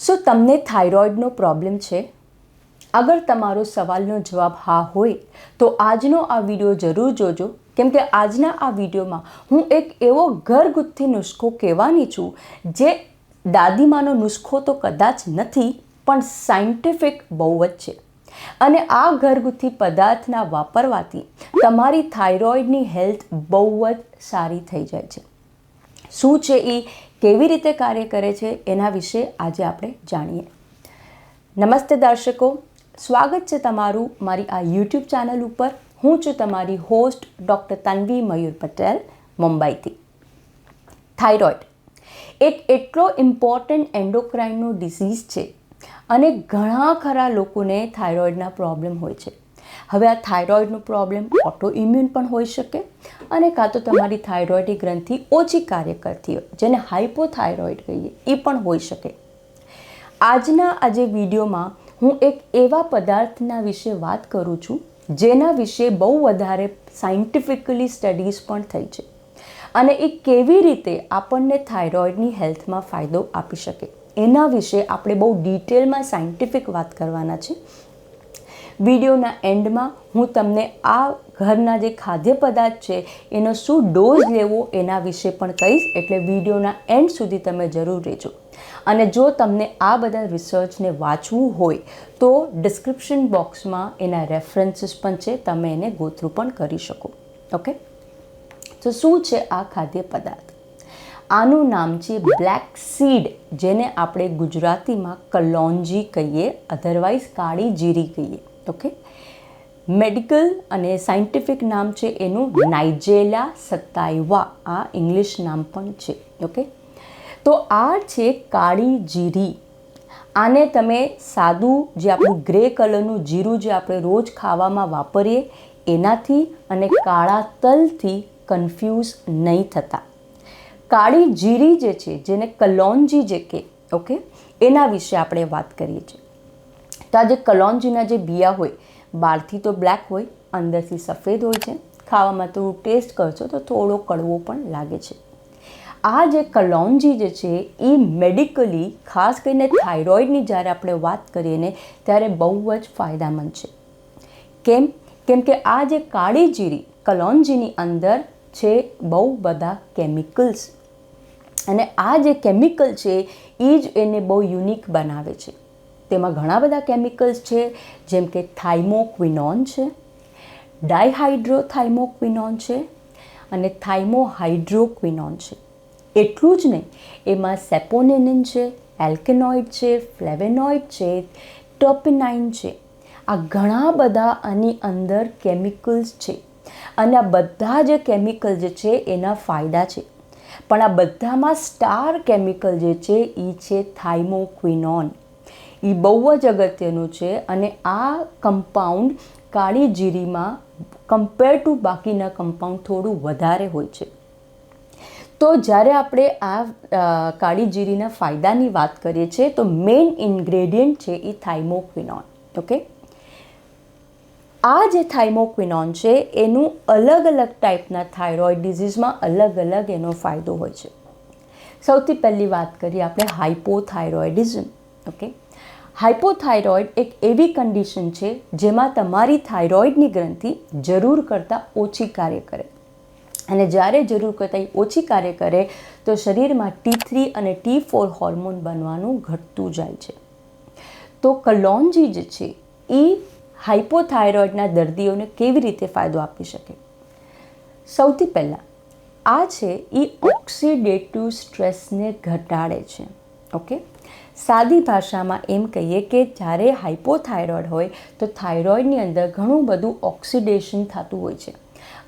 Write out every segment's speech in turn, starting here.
શું તમને થાઇરોઇડનો પ્રોબ્લેમ છે? અગર તમારો સવાલનો જવાબ હા હોય તો આજનો આ વિડીયો જરૂર જોજો, કેમ કે આજના આ વિડીયોમાં હું એક એવો ઘરગથ્થુ નુસ્ખો કહેવાની છું જે દાદીમાનો નુસ્ખો તો કદાચ નથી, પણ સાયન્ટિફિક બહુ જ છે. અને આ ઘરગથ્થુ પદાર્થના વાપરવાથી તમારી થાઇરોઇડની હેલ્થ બહુ જ સારી થઈ જાય છે. શું છે એ, કેવી રીતે કાર્ય કરે છે, એના વિશે આજે આપણે જાણીએ. નમસ્તે દર્શકો, સ્વાગત છે તમારું મારી આ યુટ્યુબ ચેનલ ઉપર. હું છું તમારી હોસ્ટ ડૉક્ટર તન્વી મયુર પટેલ, મુંબઈથી. થાઇરોઇડ એક એટલો ઇમ્પોર્ટન્ટ એન્ડોક્રાઇનનો ડિસીઝ છે અને ઘણા ખરા લોકોને થાઇરોઇડના પ્રોબ્લેમ હોય છે. હવે આ થાઇરોઇડનો પ્રોબ્લેમ ઓટો ઇમ્યુન પણ હોઈ શકે, અને કાં તો તમારી થાઇરોઇડની ગ્રંથિ ઓછી કાર્ય કરતી હોય, જેને હાઇપોથાઇરોઇડ કહીએ, એ પણ હોઈ શકે. આજના આજે વિડીયોમાં હું એક એવા પદાર્થના વિશે વાત કરું છું જેના વિશે બહુ વધારે સાયન્ટિફિકલી સ્ટડીઝ પણ થઈ છે, અને એ કેવી રીતે આપણને થાઇરોઇડની હેલ્થમાં ફાયદો આપી શકે એના વિશે આપણે બહુ ડિટેલમાં સાયન્ટિફિક વાત કરવાના છે. વિડીયોના એન્ડમાં હું તમને આ ઘરના જે ખાદ્ય પદાર્થ છે એનો શું ડોઝ લેવો એના વિશે પણ કહીશ, એટલે વિડીયોના એન્ડ સુધી તમે જરૂર રહેજો. અને જો તમને આ બધા રિસર્ચને વાંચવું હોય તો ડિસ્ક્રિપ્શન બોક્સમાં એના રેફરન્સીસ પણ છે, તમે એને ગો થ્રુ પણ કરી શકો. ઓકે, તો શું છે આ ખાદ્ય પદાર્થ? આનું નામ છે બ્લેક સીડ, જેને આપણે ગુજરાતીમાં કલોંજી કહીએ, અધરવાઇઝ કાળી જીરી કહીએ. ઓકે, મેડિકલ અને સાયન્ટિફિક નામ છે એનું નાઇજેલા સતાઇવા, આ ઇંગ્લિશ નામ પણ છે. ઓકે, તો આ છે કાળી જીરી. આને તમે સાદું જે આપણું ગ્રે કલરનું જીરું જે આપણે રોજ ખાવામાં વાપરીએ એનાથી અને કાળા તલથી કન્ફ્યુઝ નહીં થતા. કાળી જીરી જે છે, જેને કલોંજી જે કે, ઓકે, એના વિશે આપણે વાત કરીએ છીએ. તો આ જે કલોંજીના જે બિયા હોય, બહારથી તો બ્લેક હોય, અંદરથી સફેદ હોય છે. ખાવામાં તો ટેસ્ટ કરશો તો થોડો કડવો પણ લાગે છે. આ જે કલોંજી જે છે એ મેડિકલી, ખાસ કરીને થાઇરોઇડની જ્યારે આપણે વાત કરીએ ને ત્યારે બહુ જ ફાયદામંદ છે. કેમ કે આ જે કાળી જીરી કલોંજીની અંદર છે બહુ બધા કેમિકલ્સ, અને આ જે કેમિકલ છે એ જ એને બહુ યુનિક બનાવે છે. તેમાં ઘણા બધા કેમિકલ્સ છે, જેમ કે થાઇમોક્વિનોન છે, ડાયહાઇડ્રોથાઇમોક્વિનોન છે, અને થાઇમોહાઇડ્રોક્વિનોન છે. એટલું જ નહીં, એમાં સેપોનેનિન છે, એલ્કેનોઇડ છે, ફ્લેવેનોઇડ છે, ટર્પેનાઇન છે. આ ઘણા બધા આની અંદર કેમિકલ્સ છે, અને આ બધા જે કેમિકલ જે છે એના ફાયદા છે. પણ આ બધામાં સ્ટાર કેમિકલ જે છે એ છે થાઇમોક્વિનોન. એ બહુ જ અગત્યનું છે, અને આ કમ્પાઉન્ડ કાળી જીરીમાં કમ્પેર ટુ બાકીના કમ્પાઉન્ડ થોડું વધારે હોય છે. તો જ્યારે આપણે આ કાળી જીરીના ફાયદાની વાત કરીએ છીએ તો મેઇન ઇન્ગ્રેડિયન્ટ છે એ થાઇમોક્વિનોન. ઓકે, આ જે થાઇમોક્વિનોન છે એનું અલગ અલગ ટાઈપના થાઇરોઇડ ડિઝીઝમાં અલગ અલગ એનો ફાયદો હોય છે. સૌથી પહેલી વાત કરીએ આપણે હાઇપોથાઇરોઇડિઝમ. ઓકે, હાઇપોથાઇરોઇડ એક એવી કન્ડિશન છે જેમાં તમારી થાઇરોઇડની ગ્રંથિ જરૂર કરતાં ઓછી કાર્ય કરે, અને જ્યારે જરૂર કરતાં ઓછી કાર્ય કરે તો શરીરમાં T3 અને T4 હોર્મોન બનવાનું ઘટતું જાય છે. તો કલોંજી જે છે એ હાઇપોથાઇરોઇડના દર્દીઓને કેવી રીતે ફાયદો આપી શકે? સૌથી પહેલાં આ છે એ ઓક્સિડેટિવ સ્ટ્રેસને ઘટાડે છે. ઓકે, સાદી ભાષામાં એમ કહીએ કે જ્યારે હાઇપોથાઇરોઇડ હોય તો થાઇરોઇડની અંદર ઘણું બધું ઓક્સિડેશન થતું હોય છે,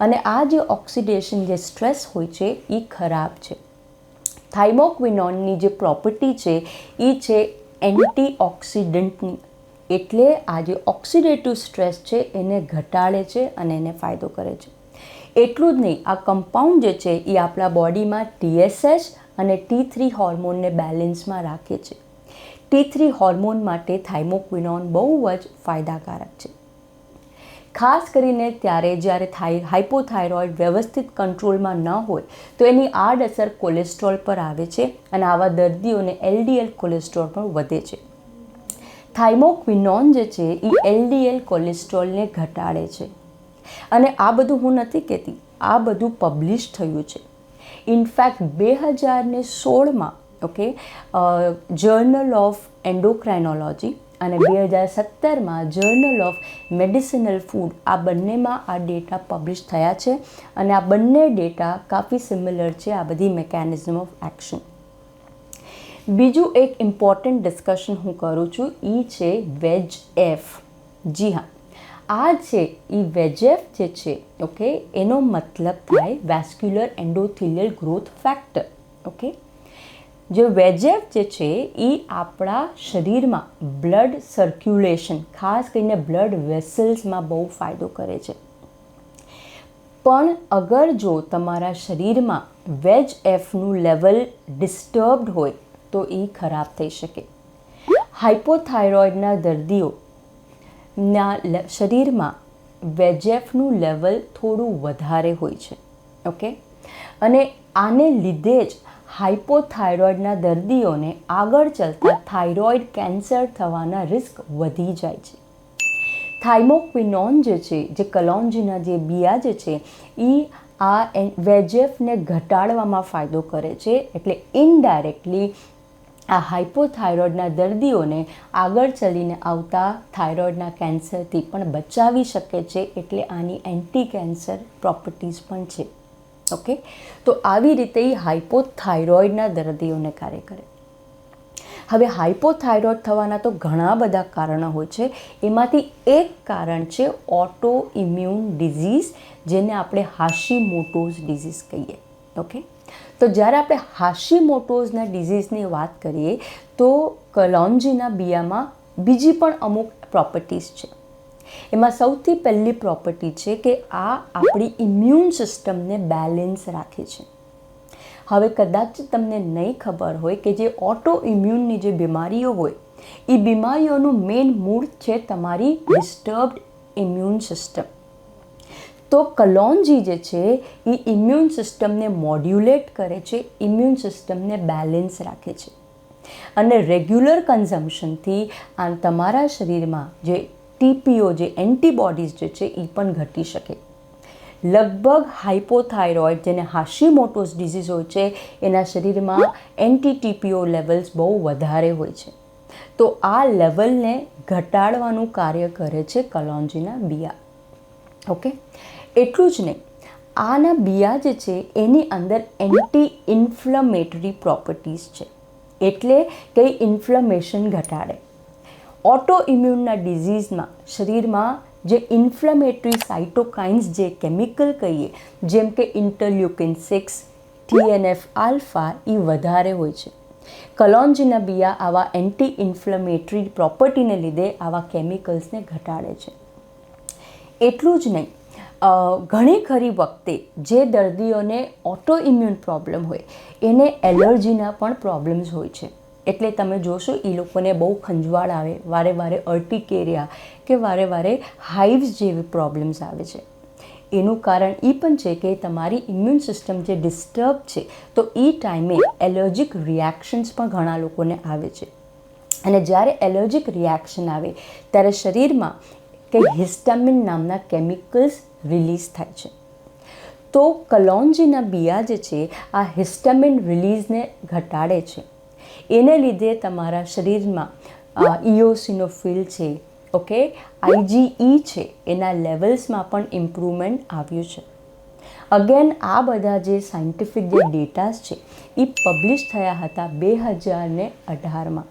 અને આ જે ઓક્સિડેશન જે સ્ટ્રેસ હોય છે એ ખરાબ છે. થાઇમોક્વિનોનની જે પ્રોપર્ટી છે એ છે એન્ટીઓક્સિડન્ટની, એટલે આ જે ઓક્સિડેટિવ સ્ટ્રેસ છે એને ઘટાડે છે અને એને ફાયદો કરે છે. એટલું જ નહીં, આ કમ્પાઉન્ડ જે છે એ આપણા બોડીમાં TSH અને T3 હોર્મોનને બેલેન્સમાં રાખે છે. T3 હોર્મોન માટે થાઇમોક્વિનોન બહુ જ ફાયદાકારક છે. ખાસ કરીને જ્યારે હાઇપોથાઇરોઇડ વ્યવસ્થિત કંટ્રોલમાં ન હોય તો એની આડઅસર કોલેસ્ટ્રોલ પર આવે છે અને આવા દર્દીઓને LDL કોલેસ્ટ્રોલ પણ વધે છે. થાઇમોક્વિનોન જે છે એ LDL કોલેસ્ટ્રોલને ઘટાડે છે અને આ બધું હું નથી કહેતી, આ બધું પબ્લિશ થયું છે. ઇનફેક્ટ 2016માં જર્નલ ઓફ એન્ડોક્રાઇનોલોજી અને 2017માં જર્નલ ઓફ મેડિસિનલ ફૂડ, આ બંનેમાં આ ડેટા પબ્લિશ થયા છે અને આ બંને ડેટા કાફી સિમિલર છે આ બધી મિકેનિઝમ ઓફ એક્શન. બીજું એક ઇમ્પોર્ટન્ટ ડિસ્કશન હું કરું છું એ છે VEGF. જી હા, આ છે એ VEGF જે છે એનો મતલબ થાય વેસ્ક્યુલર એન્ડોથેલિયલ ગ્રોથ ફેક્ટર. જે VEGF જે છે એ આપણા શરીરમાં બ્લડ સર્ક્યુલેશન, ખાસ કરીને બ્લડ વેસલ્સમાં બહુ ફાયદો કરે છે. પણ અગર જો તમારા શરીરમાં VEGFનું લેવલ ડિસ્ટર્બ્ડ હોય તો એ ખરાબ થઈ શકે. હાઇપોથાઇરોઇડના દર્દીઓના શરીરમાં VEGFનું લેવલ થોડું વધારે હોય છે. અને આને લીધે જ હાઇપોથાઇરોઇડના દર્દીઓને આગળ ચાલતા થાઇરોઇડ કેન્સર થવાના રિસ્ક વધી જાય છે. થાઇમોક્વિનોન જે છે, જે કલોન્જીના જે બિયા જે છે એ આ VEGFને ઘટાડવામાં ફાયદો કરે છે. એટલે ઇનડાયરેક્ટલી આ હાઇપોથાઇરોઇડના દર્દીઓને આગળ ચાલીને આવતા થાઇરોઇડના કેન્સરથી પણ બચાવી શકે છે. એટલે આની એન્ટી કેન્સર પ્રોપર્ટીઝ પણ છે. તો આવી રીતે એ હાઇપોથાઇરોઇડના દર્દીઓને કાર્ય કરે. હવે હાઇપોથાઇરોઇડ થવાના તો ઘણા બધા કારણો હોય છે. એમાંથી એક કારણ છે ઓટો ઇમ્યુન ડિઝીઝ, જેને આપણે હાશીમોટોઝ ડિઝીઝ કહીએ. તો જ્યારે આપણે હાશીમોટોઝના ડિઝીઝની વાત કરીએ તો કલોન્જીના બિયામાં બીજી પણ અમુક પ્રોપર્ટીઝ છે. એમાં સૌથી પહેલી પ્રોપર્ટી છે કે આ આપણી ઇમ્યુન સિસ્ટમને બેલેન્સ રાખે છે. હવે કદાચ તમને નહીં ખબર હોય કે જે ઓટો ઇમ્યુનની જે બીમારીઓ હોય એ બીમારીઓનું મેઇન મૂળ છે તમારી ડિસ્ટર્બ્ડ ઇમ્યુન સિસ્ટમ. તો કલોન્જી જે છે એ ઇમ્યુન સિસ્ટમને મોડ્યુલેટ કરે છે, ઇમ્યુન સિસ્ટમને બેલેન્સ રાખે છે. અને રેગ્યુલર કન્ઝમ્પશનથી આ તમારા શરીરમાં જે TPO, જે એન્ટીબોડીઝ જે છે એ પણ ઘટી શકે. લગભગ હાઇપોથાઇરોઇડ, જેને હાશીમોટોઝ ડિઝીઝ હોય છે, એના શરીરમાં એન્ટી-TPO લેવલ્સ બહુ વધારે હોય છે. તો આ લેવલને ઘટાડવાનું કાર્ય કરે છે કલોન્જીના બિયા. એટલું જ નહીં, આના બિયા જે છે એની અંદર એન્ટી ઇન્ફ્લેમેટરી પ્રોપર્ટીઝ છે. એટલે કે ઇન્ફ્લેમેશન ઘટાડે. ઓટો ઇમ્યુનના ડિઝીઝમાં શરીરમાં જે ઇન્ફ્લેમેટરી સાઇટોકાઇન્સ, જે કેમિકલ કહીએ, જેમ કે ઇન્ટરલ્યુકિન 6, TNF આલ્ફા, એ વધારે હોય છે. કલોન્જીના બિયા આવા એન્ટી ઇન્ફ્લેમેટરી પ્રોપર્ટીને લીધે આવા કેમિકલ્સને ઘટાડે છે. એટલું જ નહીં, ઘણી ખરી વખતે જે દર્દીઓને ઓટો ઇમ્યુન પ્રોબ્લેમ હોય એને એલર્જીના પણ પ્રોબ્લેમ્સ હોય છે. એટલે તમે જોશો એ લોકોને બહુ ખંજવાળ આવે, વારે વારે અર્ટિકેરિયા કે વારે વારે હાઇવ્સ જેવી પ્રોબ્લેમ્સ આવે છે. એનું કારણ એ પણ છે કે તમારી ઇમ્યુન સિસ્ટમ જે ડિસ્ટર્બ છે તો એ ટાઈમે એલર્જીક રિએક્શન્સ પણ ઘણા લોકોને આવે છે. અને જ્યારે એલર્જીક રિએક્શન આવે ત્યારે શરીરમાં કંઈ હિસ્ટામિન નામના કેમિકલ્સ રિલીઝ થાય છે. તો કલોન્જીના બિયા જે છે આ હિસ્ટામિન રિલીઝને ઘટાડે છે. એને લીધે તમારા શરીરમાં ઇઓસિનોફિલ છે, IgE છે, એના લેવલ્સમાં પણ ઇમ્પ્રુવમેન્ટ આવ્યું છે. અગેન આ બધા જે સાયન્ટિફિક જે ડેટાસ છે એ પબ્લિશ થયા હતા 2018માં.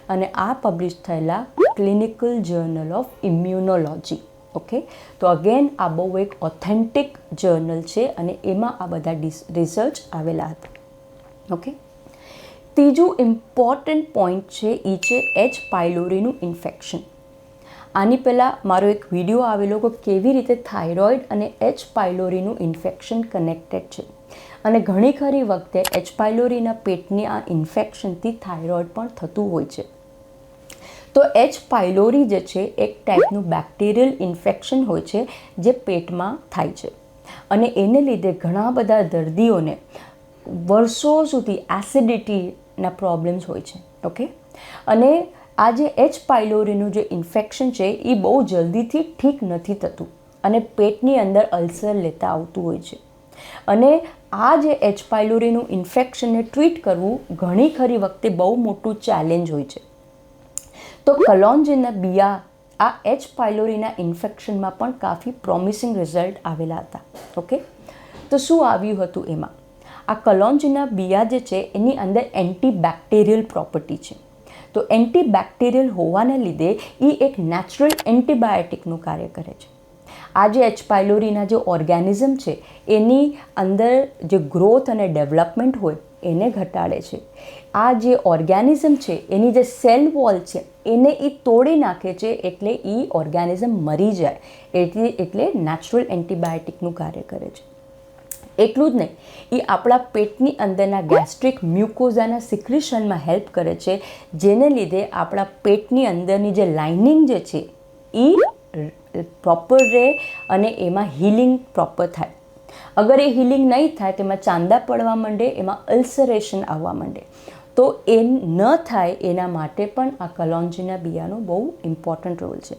અને આ પબ્લિશ થયેલા ક્લિનિકલ જર્નલ ઓફ ઇમ્યુનોલોજી. તો અગેન આ બહુ એક ઓથેન્ટિક જર્નલ છે અને એમાં આ બધા રિસર્ચ આવેલા હતા. ત્રીજું ઇમ્પોર્ટન્ટ પોઈન્ટ છે એ છે H. પાયલોરીનું ઇન્ફેક્શન. આની પહેલાં મારો એક વિડીયો આવેલો કે કેવી રીતે થાઇરોઇડ અને H. પાયલોરીનું ઇન્ફેક્શન કનેક્ટેડ છે. અને ઘણી ખરી વખતે H. પાયલોરીના પેટની આ ઇન્ફેક્શનથી થાઇરોઇડ પણ થતું હોય છે. તો એચ પાયલોરી જે છે એક ટાઈપનું બેક્ટેરિયલ ઇન્ફેક્શન હોય છે જે પેટમાં થાય છે અને એને લીધે ઘણા બધા દર્દીઓને વર્ષો સુધી એસિડિટીના પ્રોબ્લેમ્સ હોય છે. ઓકે, અને આ જે એચ પાયલોરીનું જે ઇન્ફેક્શન છે એ બહુ જલ્દીથી ઠીક નથી થતું અને પેટની અંદર અલ્સર લેતા આવતું હોય છે. અને આ જે એચ પાયલોરીનું ઇન્ફેક્શનને ટ્રીટ કરવું ઘણી ખરી વખતે બહુ મોટું ચેલેન્જ હોય છે. તો કલોન્જીના બિયા આ એચ પાયલોરીના ઇન્ફેક્શનમાં પણ કાફી પ્રોમિસિંગ રિઝલ્ટ આવેલા હતા. ઓકે, તો શું આવ્યું હતું એમાં? આ કલોન્જીના બિયા જે છે એની અંદર એન્ટીબેક્ટેરિયલ પ્રોપર્ટી છે. તો એન્ટીબેક્ટેરિયલ હોવાને લીધે એ એક નેચરલ એન્ટીબાયોટિકનું કાર્ય કરે છે. આ જે એચ પાયલોરીના જે ઓર્ગેનિઝમ છે એની અંદર જે ગ્રોથ અને ડેવલપમેન્ટ હોય એને ઘટાડે છે. આ જે ઓર્ગેનિઝમ છે એની જે સેલ વોલ છે એને એ તોડી નાખે છે, એટલે એ ઓર્ગેનિઝમ મરી જાય. એટલે નેચરલ એન્ટીબાયોટિકનું કાર્ય કરે છે. એટલું જ નહીં, એ આપણા પેટની અંદરના ગેસ્ટ્રિક મ્યુકોઝાના સિક્રેશનમાં હેલ્પ કરે છે, જેને લીધે આપણા પેટની અંદરની જે લાઇનિંગ જે છે એ પ્રોપર રહે અને એમાં હીલિંગ પ્રોપર થાય. અગર એ હીલિંગ નહીં થાય તો એમાં ચાંદા પડવા માંડે, એમાં અલ્સરેશન આવવા માંડે. તો એ ન થાય એના માટે પણ આ કલોન્જીના બિયાનો બહુ ઇમ્પોર્ટન્ટ રોલ છે.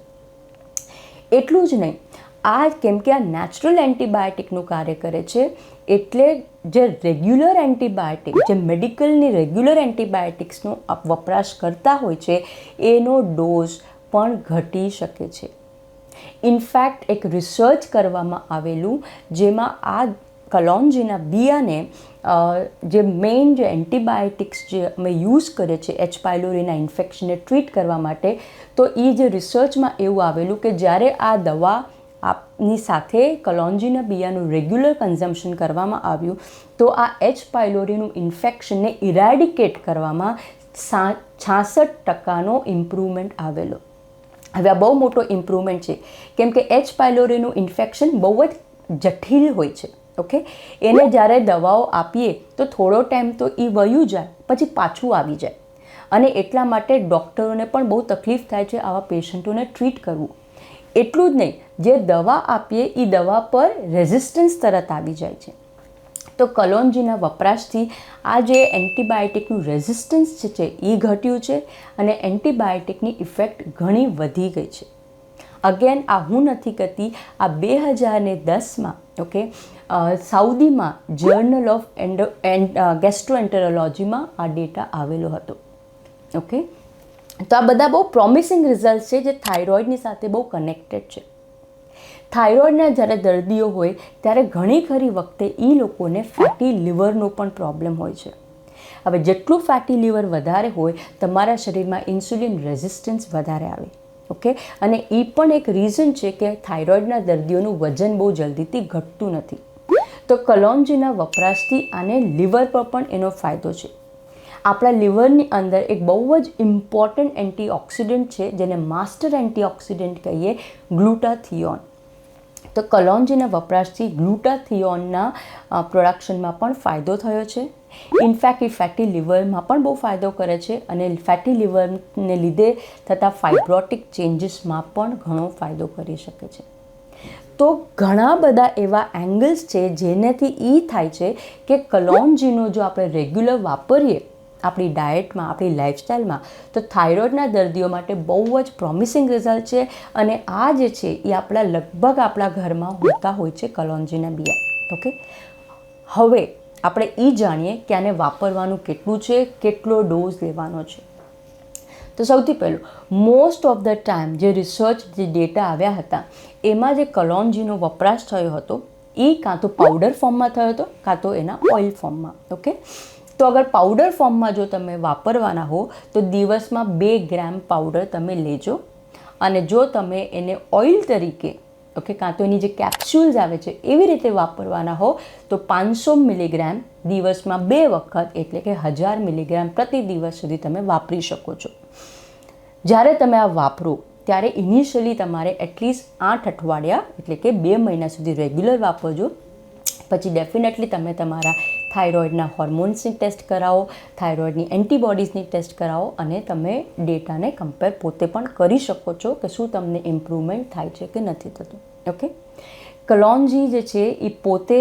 એટલું જ નહીં, આ કેમ કે આ નેચરલ એન્ટીબાયોટિકનું કાર્ય કરે છે, એટલે જે રેગ્યુલર એન્ટીબાયોટિક, જે મેડિકલની રેગ્યુલર એન્ટીબાયોટિક્સનો વપરાશ કરતા હોય છે એનો ડોઝ પણ ઘટી શકે છે. ઇનફેક્ટ એક રિસર્ચ કરવામાં આવેલું જેમાં આ કલોન્જીના બિયાને જે મેઇન જે એન્ટીબાયોટિક્સ જે અમે યુઝ કરીએ છીએ એચ પાયલોરીના ઇન્ફેક્શનને ટ્રીટ કરવા માટે, તો એ જે રિસર્ચમાં એવું આવેલું કે જ્યારે આ દવા આપની સાથે કલોન્જીના બિયાનું રેગ્યુલર કન્ઝમ્પશન કરવામાં આવ્યું તો આ એચ પાયલોરીનું ઇન્ફેક્શનને ઇરેડિકેટ કરવામાં 66% ઇમ્પ્રુવમેન્ટ આવેલો. હવે આ બહુ મોટો ઇમ્પ્રુવમેન્ટ છે, કેમ કે એચ પાયલોરીનું ઇન્ફેક્શન બહુ જ જટિલ હોય છે. ઓકે, એને જ્યારે દવાઓ આપીએ તો થોડો ટાઈમ તો એ વયું જાય, પછી પાછું આવી જાય, અને એટલા માટે ડૉક્ટરોને પણ બહુ તકલીફ થાય છે આવા પેશન્ટોને ટ્રીટ કરવું. એટલું જ નહીં, જે દવા આપીએ એ દવા પર રેઝિસ્ટન્સ તરત આવી જાય છે. તો કલોન્જીના વપરાશથી આ જે એન્ટીબાયોટિકનું રેઝિસ્ટન્સ છે એ ઘટ્યું છે અને એન્ટીબાયોટિકની ઇફેક્ટ ઘણી વધી ગઈ છે. અગેન આ હું નથી કહેતી, આ 2010માં ઓકે સાઉદીમાં જર્નલ ઓફ ગેસ્ટ્રોએન્ટેરોલોજીમાં આ ડેટા આવેલો હતો. ઓકે, તો આ બધા બહુ પ્રોમિસિંગ રિઝલ્ટ છે જે થાઇરોઇડની સાથે બહુ કનેક્ટેડ છે. થાઇરોઇડના જ્યારે દર્દીઓ હોય ત્યારે ઘણી ખરી વખતે એ લોકોને ફેટી લિવરનો પણ પ્રોબ્લેમ હોય છે. હવે જેટલું ફેટી લિવર વધારે હોય તમારા શરીરમાં ઇન્સ્યુલિન રેઝિસ્ટન્સ વધારે આવે. ઓકે, અને એ પણ એક રીઝન છે કે થાઇરોઇડના દર્દીઓનું વજન બહુ જલ્દીથી ઘટતું નથી. તો કલોન્જીના વપરાશથી આને લિવર પર પણ એનો ફાયદો છે. આપણા લિવરની અંદર એક બહુ જ ઇમ્પોર્ટન્ટ એન્ટીઓક્સિડન્ટ છે જેને માસ્ટર એન્ટીઓક્સિડન્ટ કહીએ, ગ્લુટાથિયોન. તો કલોન્જીના વપરાશથી ગ્લુટાથિયોનના પ્રોડક્શનમાં પણ ફાયદો થયો છે. ઇનફેક્ટ એ ફેટી લિવરમાં પણ બહુ ફાયદો કરે છે અને ફેટી લિવરને લીધે થતા ફાઇબ્રોટિક ચેન્જીસમાં પણ ઘણો ફાયદો કરી શકે છે. તો ઘણા બધા એવા એંગલ્સ છે જેનાથી એ થાય છે કે કલોન્જીનો જો આપણે રેગ્યુલર વાપરીએ આપણી ડાયટમાં, આપણી લાઇફસ્ટાઈલમાં, તો થાઇરોઇડના દર્દીઓ માટે બહુ જ પ્રોમિસિંગ રિઝલ્ટ છે. અને આ જે છે એ લગભગ આપણા ઘરમાં હોતા હોય છે કલોન્જીના બિયા. ઓકે, હવે આપણે એ જાણીએ કે આને વાપરવાનું કેટલું છે, કેટલો ડોઝ લેવાનો છે. તો સૌથી પહેલું, મોસ્ટ ઓફ ધ ટાઈમ જે રિસર્ચ, જે ડેટા આવ્યા હતા એમાં જે કલોન્જીનો વપરાશ થયો હતો એ કાં તો પાવડર ફોર્મમાં થયો હતો કાં તો એના ઓઇલ ફોર્મમાં. ઓકે, તો અગર પાવડર ફોર્મમાં જો તમે વાપરવાના હો તો દિવસમાં 2 ગ્રામ પાવડર તમે લેજો, અને જો તમે એને ઓઇલ તરીકે ઓકે કાં તો એની જે કેપ્સ્યુલ્સ આવે છે એવી રીતે વાપરવાના હો તો 500 મિલીગ્રામ દિવસમાં 2 વખત, એટલે કે 1000 મિલીગ્રામ પ્રતિ દિવસ સુધી તમે વાપરી શકો છો. જ્યારે તમે આ વાપરો ત્યારે ઇનિશિયલી તમારે એટલીસ્ટ 8 અઠવાડિયા એટલે કે 2 મહિના સુધી રેગ્યુલર વાપરજો. પછી ડેફિનેટલી તમે તમારા થાઇરોઇડના હોર્મોન્સની ટેસ્ટ કરાવો, થાઇરોઇડની એન્ટીબોડીઝની ટેસ્ટ કરાવો અને તમે ડેટાને કમ્પેર પોતે પણ કરી શકો છો કે શું તમને ઇમ્પ્રુવમેન્ટ થાય છે કે નથી થતું. ઓકે, કલોન્જી જે છે એ પોતે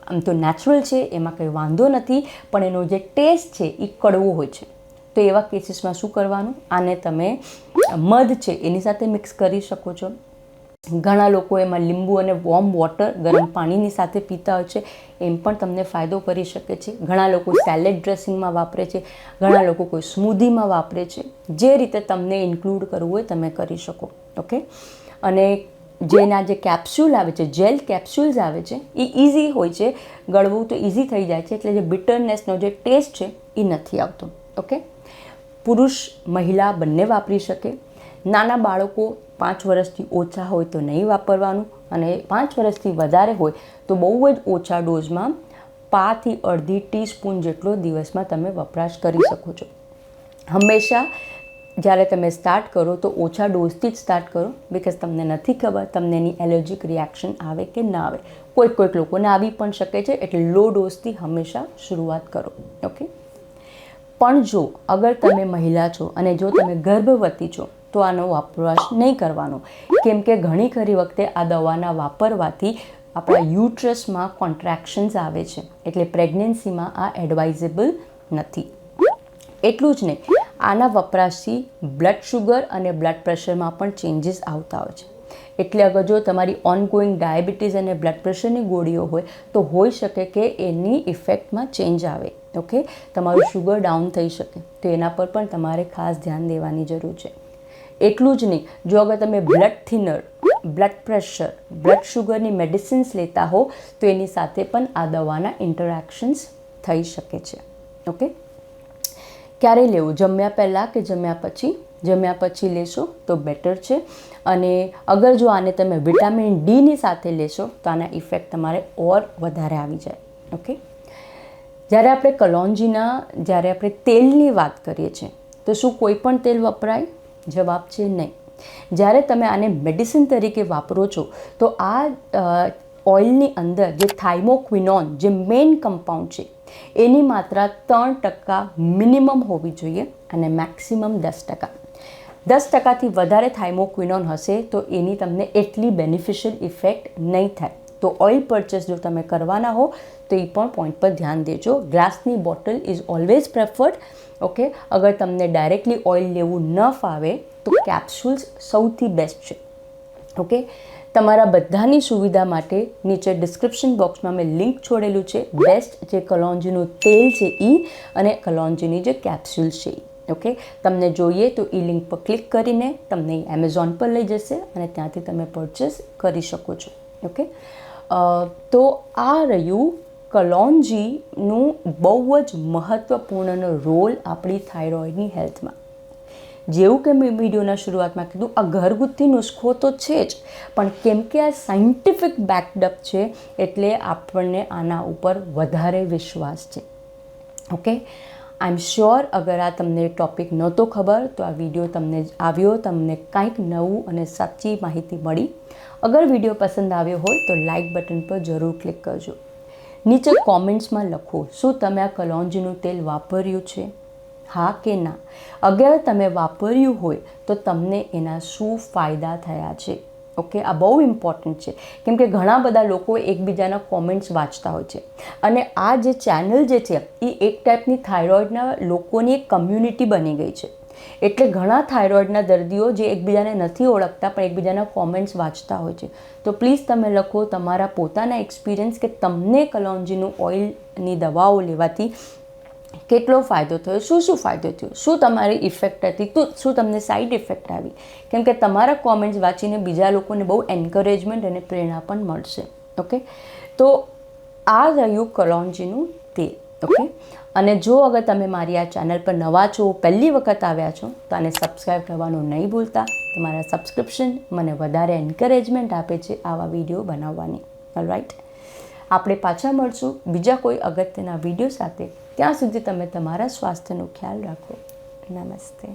આમ તો નેચરલ છે, એમાં કંઈ વાંધો નથી, પણ એનો જે ટેસ્ટ છે એ કડવો હોય છે. તો એવા કેસીસમાં શું કરવાનું, આને તમે મધ છે એની સાથે મિક્સ કરી શકો છો. ઘણા લોકો એમાં લીંબુ અને વોર્મ વોટર ગરમ પાણીની સાથે પીતા હોય છે, એમ પણ તમને ફાયદો કરી શકે છે. ઘણા લોકો સેલેડ ડ્રેસિંગમાં વાપરે છે, ઘણા લોકો કોઈ સ્મૂધીમાં વાપરે છે. જે રીતે તમને ઇન્ક્લુડ કરવું હોય તમે કરી શકો. ઓકે, અને જેના જે કેપ્સ્યુલ આવે છે, જેલ કેપ્સ્યુલ્સ આવે છે, એ ઇઝી હોય છે, ગળવું તો ઇઝી થઈ જાય છે, એટલે જે બિટરનેસનો જે ટેસ્ટ છે એ નથી આવતો. ઓકે, પુરુષ મહિલા બંને વાપરી શકે. નાના બાળકો 5 વર્ષથી ઓછા હોય તો નહીં વાપરવાનું, અને 5 વર્ષથી વધારે હોય તો બહુ જ ઓછા ડોઝમાં 5 થી અડધી ટીસ્પૂન જેટલો દિવસમાં તમે વપરાશ કરી શકો છો. હંમેશા જ્યારે તમે સ્ટાર્ટ કરો તો ઓછા ડોઝથી જ સ્ટાર્ટ કરો, બિકોઝ તમને નથી ખબર તમને એની એલર્જીક રિએક્શન આવે કે ના આવે. કોઈક લોકોને આવી પણ શકે છે, એટલે લો ડોઝથી હંમેશા શરૂઆત કરો. ઓકે, પણ જો અગર તમે મહિલા છો અને જો તમે ગર્ભવતી છો તો આનો વપરાશ નહીં કરવાનો, કેમ કે ઘણી ખરી વખતે આ દવાના વાપરવાથી આપણા યુટ્રસમાં કોન્ટ્રેક્શન્સ આવે છે, એટલે પ્રેગ્નન્સીમાં આ એડવાઇઝેબલ નથી. એટલું જ નહીં, આના વપરાશથી બ્લડ શુગર અને બ્લડ પ્રેશરમાં પણ ચેન્જીસ આવતા હોય છે. એટલે અગર જો તમારી ઓનગોઈંગ ડાયાબિટીસ અને બ્લડ પ્રેશરની ગોળીઓ હોય તો હોઈ શકે કે એની ઇફેક્ટમાં ચેન્જ આવે. ઓકે, તમારું શુગર ડાઉન થઈ શકે, તો એના પર પણ તમારે ખાસ ધ્યાન દેવાની જરૂર છે. એટલું જ નહીં, જો અગર તમે blood thinner, blood pressure, blood શુગરની મેડિસિન્સ લેતા હો તો એની સાથે પણ આ દવાના ઇન્ટરેક્શન્સ થઈ શકે છે. ઓકે, ક્યારે લેવું, જમ્યા પહેલાં કે જમ્યા પછી? જમ્યા પછી લેશો તો બેટર છે. અને અગર જો આને તમે વિટામિન ડીની સાથે લેશો તો આના ઇફેક્ટ તમારે ઓર વધારે આવી જાય. ઓકે, જ્યારે આપણે તેલની વાત કરીએ છીએ તો શું કોઈ પણ તેલ વપરાય? જવાબ છે નહીં. જ્યારે તમે આને મેડિસિન તરીકે વાપરો છો તો આ ઓઇલની અંદર જે થાઇમોક્વિનોન જે મેઇન કમ્પાઉન્ડ છે એની માત્રા 3% મિનિમમ હોવી જોઈએ અને મેક્સિમમ 10%. 10%થી વધારે થાઇમોક્વિનોન હશે તો એની તમને એટલી બેનિફિશિયલ ઇફેક્ટ નહીં થાય. તો ઓઇલ પરચેસ જો તમે કરવાના હો તો એ પણ પોઈન્ટ પર ધ્યાન દેજો. ગ્લાસની bottle is always preferred. Okay, અગર તમને ડાયરેક્ટલી ઓઇલ લેવું ન ફાવે તો કેપ્સ્યુલ્સ સૌથી બેસ્ટ છે. ઓકે, તમારા બધાની સુવિધા માટે નીચે ડિસ્ક્રિપ્શન બોક્સમાં મેં લિંક છોડેલું છે. બેસ્ટ જે કલોન્જીનું તેલ છે એ અને કલોન્જીની જે કેપ્સ્યુલ્સ છે એ. ઓકે, તમને જોઈએ તો એ લિંક પર ક્લિક કરીને તમને એમેઝોન પર લઈ જશે અને ત્યાંથી તમે પરચેસ કરી શકો છો. ઓકે, તો આ રહ્યું કલોન્જીનું બહુ જ મહત્ત્વપૂર્ણ રોલ આપણી થાઇરોઇડની હેલ્થમાં. જેવું કે મેં વિડીયોના શરૂઆતમાં કીધું, આ ઘરગુથી નુસ્ખો તો છે જ, પણ કેમ કે આ સાયન્ટિફિક બેકડઅપ છે એટલે આપણને આના ઉપર વધારે વિશ્વાસ છે. ઓકે, આઈ એમ શ્યોર અગર આ તમને ટૉપિક નહોતો ખબર તો આ વિડીયો તમને આવ્યો, તમને કાંઈક નવું અને સાચી માહિતી મળી. અગર વિડીયો પસંદ આવ્યો હોય તો લાઇક બટન પર જરૂર ક્લિક કરજો. નીચે કોમેન્ટ્સમાં લખો શું તમે આ કલોન્જીનું તેલ વાપર્યું છે, હા કે ના. અગર તમે વાપર્યું હોય તો તમને એના શું ફાયદા થયા છે. ઓકે, આ બહુ ઇમ્પોર્ટન્ટ છે, કેમ કે ઘણા બધા લોકો એકબીજાના કોમેન્ટ્સ વાંચતા હોય છે અને આ જે ચેનલ જે છે એ એક ટાઈપની થાઇરોઇડના લોકોની એક કમ્યુનિટી બની ગઈ છે. એટલે ઘણા થાઇરોઇડના દર્દીઓ જે એકબીજાને નથી ઓળખતા પણ એકબીજાના કોમેન્ટ્સ વાંચતા હોય છે. તો પ્લીઝ તમે લખો તમારા પોતાના એક્સપિરિયન્સ કે તમને કલોન્જીનું ઓઇલની દવાઓ લેવાથી કેટલો ફાયદો થયો, શું ફાયદો થયો, શું તમારી ઇફેક્ટ હતી, તો શું તમને સાઈડ ઇફેક્ટ આવી. કેમ કે તમારા કોમેન્ટ્સ વાંચીને બીજા લોકોને બહુ એન્કરેજમેન્ટ અને પ્રેરણા પણ મળશે. ઓકે, તો આ રહ્યું કલોન્જીનું તેલ. ઓકે, અને જો અગર તમે મારી આ ચેનલ પર નવા છો, પહેલી વખત આવ્યા છો તો આને સબસ્ક્રાઈબ કરવાનું નહીં ભૂલતા. તમારા સબસ્ક્રિપ્શન મને વધારે એન્કરેજમેન્ટ આપે છે આવા વિડીયો બનાવવાની. ઓલરાઈટ, આપણે પાછા મળશું બીજા કોઈ અગત્યના વિડીયો સાથે. ત્યાં સુધી તમે તમારા સ્વાસ્થ્યનો ખ્યાલ રાખો. નમસ્તે.